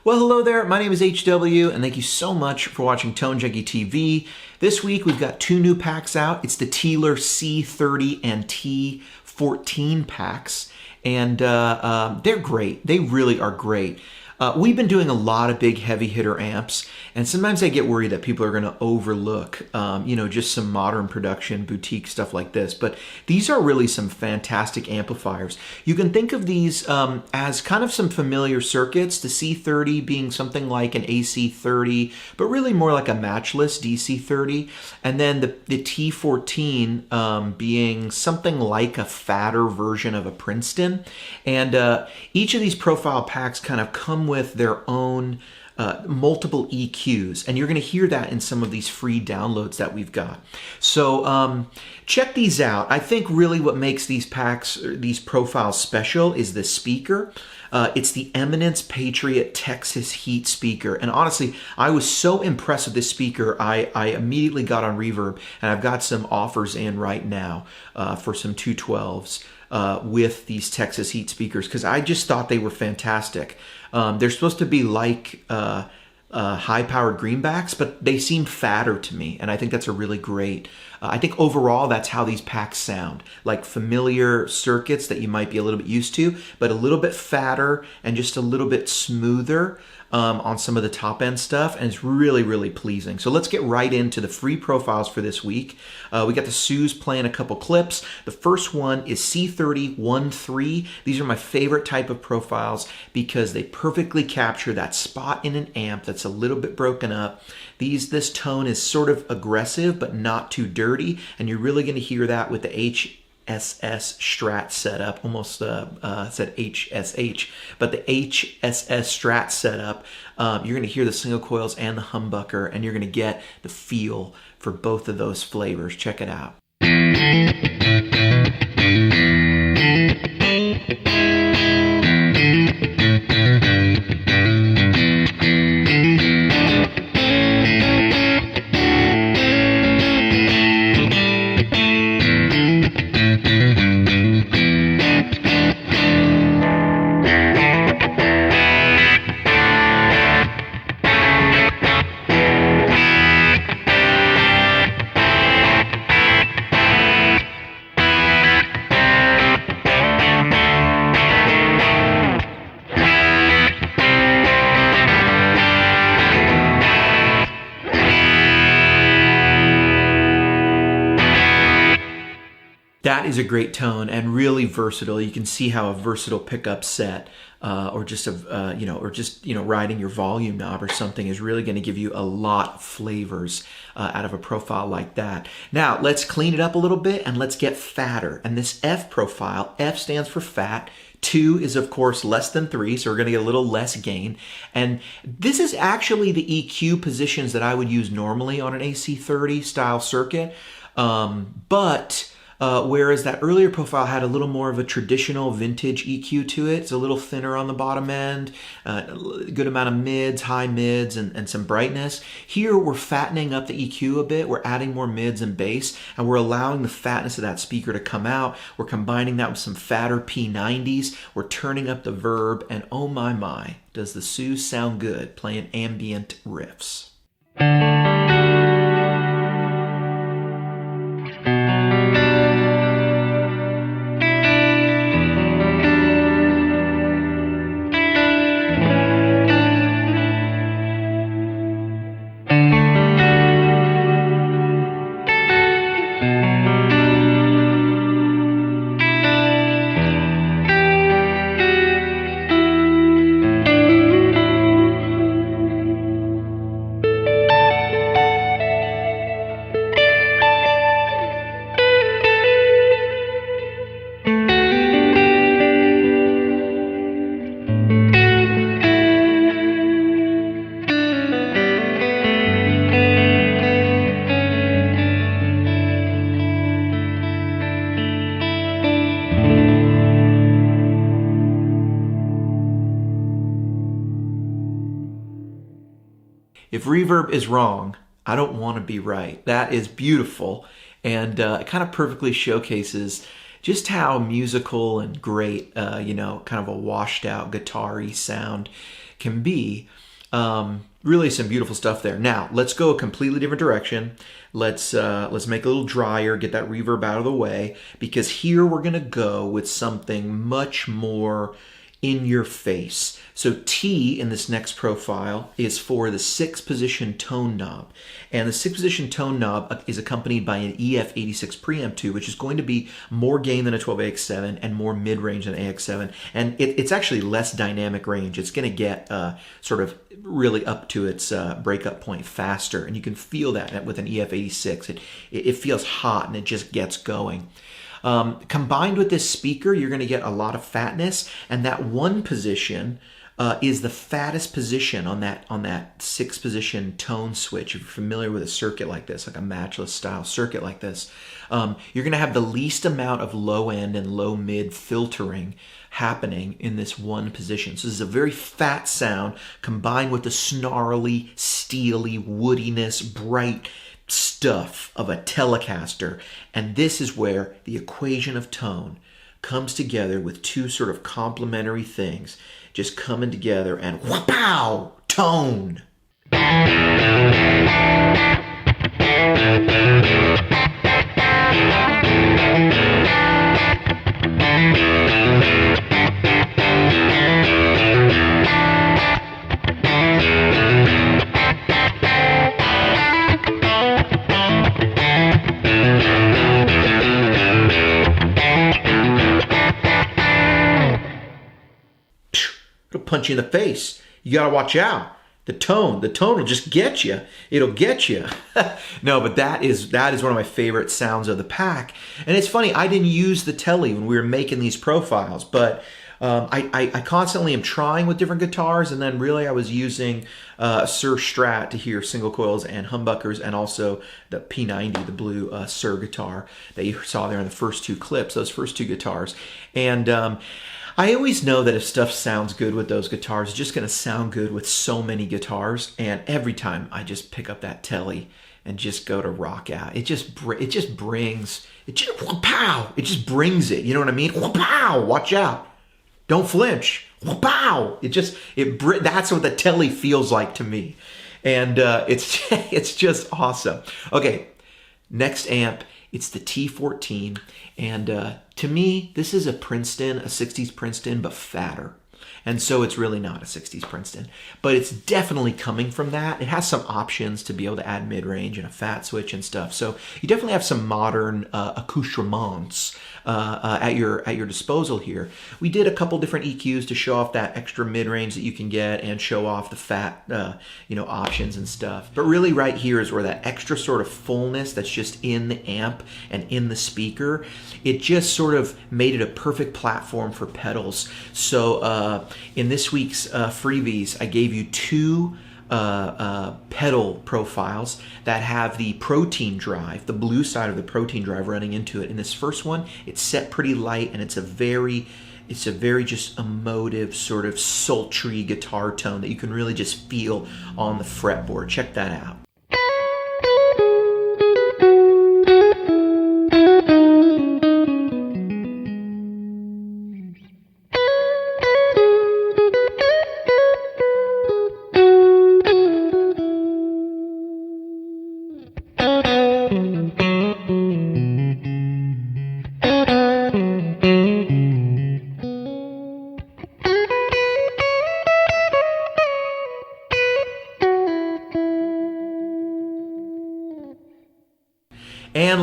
Well, hello there. My name is HW, and thank you so much for watching Tone Junkie TV. This week, we've got two new packs out. It's the Teeler C30 and T 14 packs, and they're great. They really are great. We've been doing a lot of big heavy hitter amps, and sometimes I get worried that people are going to overlook, just some modern production, boutique stuff like this. But these are really some fantastic amplifiers. You can think of these as kind of some familiar circuits, the C30 being something like an AC30, but really more like a matchless DC30. And then the T14 being something like a fatter version of a Princeton. And each of these profile packs kind of come with their own multiple EQs, and you're going to hear that in some of these free downloads that we've got. So check these out. I think really what makes these packs, these profiles special is the speaker. It's the Eminence Patriot Texas Heat speaker, and honestly, I was so impressed with this speaker, I immediately got on Reverb, and I've got some offers in right now for some 212s. With these Texas Heat speakers, because I just thought they were fantastic. They're supposed to be like high-powered greenbacks, but they seem fatter to me, and I think that's a really great. I think overall that's how these packs sound, like familiar circuits that you might be a little bit used to, but a little bit fatter and just a little bit smoother on some of the top end stuff, and it's really, really pleasing. So let's get right into the free profiles for this week. We got the Sues playing a couple clips. The first one is C30 1-3. These are my favorite type of profiles because they perfectly capture that spot in an amp that's a little bit broken up. This tone is sort of aggressive but not too dirty, and you're really going to hear that with the HSS Strat setup. Almost said HSH, but the HSS Strat setup, you're going to hear the single coils and the humbucker, and you're going to get the feel for both of those flavors. Check it out. That is a great tone and really versatile. You can see how a versatile pickup set, or just riding your volume knob or something is really going to give you a lot of flavors out of a profile like that. Now let's clean it up a little bit and let's get fatter. And this F profile, F stands for fat. 2 is of course less than 3, so we're going to get a little less gain. And this is actually the EQ positions that I would use normally on an AC30 style circuit, whereas that earlier profile had a little more of a traditional vintage EQ to it. It's a little thinner on the bottom end, a good amount of mids, high mids, and some brightness. Here we're fattening up the EQ a bit. We're adding more mids and bass, and we're allowing the fatness of that speaker to come out. We're combining that with some fatter P90s. We're turning up the verb, and oh my, does the Sues sound good playing ambient riffs. If reverb is wrong, I don't want to be right. That is beautiful, and it kind of perfectly showcases just how musical and great, kind of a washed out guitar-y sound can be. Really some beautiful stuff there. Now, let's go a completely different direction. Let's make it a little drier, get that reverb out of the way, because here we're going to go with something much more in your face. So T in this next profile is for the 6th position tone knob. And the 6th position tone knob is accompanied by an EF86 preamp tube, which is going to be more gain than a 12AX7 and more mid-range than AX7. And it's actually less dynamic range. It's going to get sort of really up to its breakup point faster. And you can feel that with an EF86. It feels hot and it just gets going. Combined with this speaker, you're going to get a lot of fatness, and that 1 position is the fattest position on that 6th position tone switch. If you're familiar with a circuit like this, like a matchless style circuit like this, you're going to have the least amount of low end and low mid filtering happening in this 1 position. So this is a very fat sound combined with the snarly, steely woodiness, bright stuff of a Telecaster. And this is where the equation of tone comes together with 2 sort of complementary things just coming together, and wha-pow! Tone! It'll punch you in the face. You got to watch out. The tone will just get you. It'll get you. No, but that is one of my favorite sounds of the pack. And it's funny, I didn't use the Tele when we were making these profiles, but I constantly am trying with different guitars, and then really I was using a Sir Strat to hear single coils and humbuckers, and also the P90, the blue Sir guitar that you saw there in the first 2 clips, those first 2 guitars. And I always know that if stuff sounds good with those guitars, it's just going to sound good with so many guitars. And every time I just pick up that Tele and just go to rock out, it just brings it. You know what I mean? Pow! Watch out! Don't flinch! Pow! That's what the Tele feels like to me, and it's just awesome. Okay, next amp. It's the T14, and to me, this is a 60s Princeton, but fatter. And so it's really not a 60s Princeton, but it's definitely coming from that. It has some options to be able to add mid-range and a fat switch and stuff. So you definitely have some modern accoutrements at your disposal here. We did a couple different EQs to show off that extra mid-range that you can get and show off the fat options and stuff. But really right here is where that extra sort of fullness that's just in the amp and in the speaker, it just sort of made it a perfect platform for pedals. So in this week's freebies, I gave you 2 pedal profiles that have the protein drive, the blue side of the protein drive running into it. In this first one, it's set pretty light, and it's a very just emotive, sort of sultry guitar tone that you can really just feel on the fretboard. Check that out. And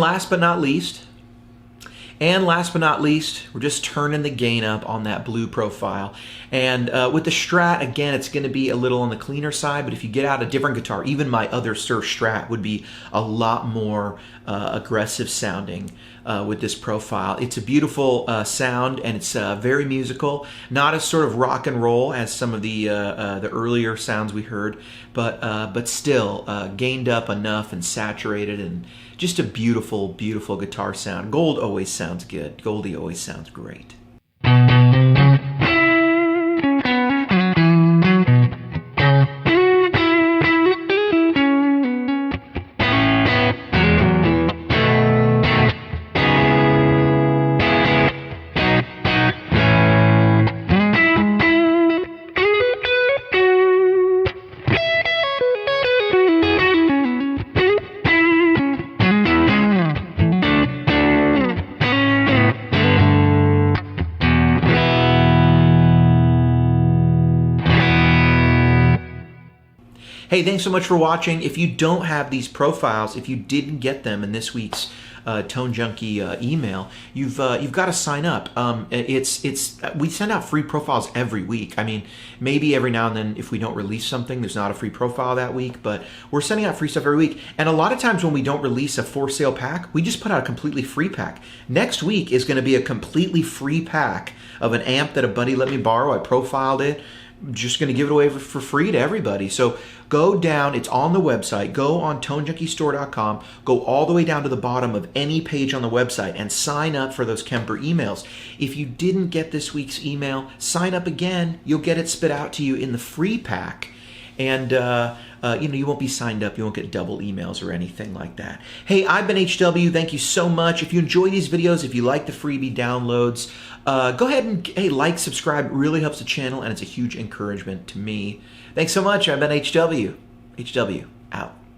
last but not least, we're just turning the gain up on that blue profile. And with the Strat, again, it's going to be a little on the cleaner side, but if you get out a different guitar, even my other Sir Strat would be a lot more aggressive sounding with this profile. It's a beautiful sound, and it's very musical, not as sort of rock and roll as some of the earlier sounds we heard, but still gained up enough and saturated, and just a beautiful, beautiful guitar sound. Gold always sounds good. Goldie always sounds great. Hey, thanks so much for watching. If you don't have these profiles, if you didn't get them in this week's Tone Junkie email, you've got to sign up. We send out free profiles every week. I mean, maybe every now and then if we don't release something, there's not a free profile that week, but we're sending out free stuff every week. And a lot of times when we don't release a for sale pack, we just put out a completely free pack. Next week is going to be a completely free pack of an amp that a buddy let me borrow. I profiled it. Just going to give it away for free to everybody. So go down, it's on the website, go on tonejunkistore.com, go all the way down to the bottom of any page on the website and sign up for those Kemper emails. If you didn't get this week's email, sign up again. You'll get it spit out to you in the free pack. And you won't be signed up. You won't get double emails or anything like that. Hey, I've been HW. Thank you so much. If you enjoy these videos, if you like the freebie downloads, go ahead and like, subscribe. It really helps the channel, and it's a huge encouragement to me. Thanks so much. I've been HW. HW, out.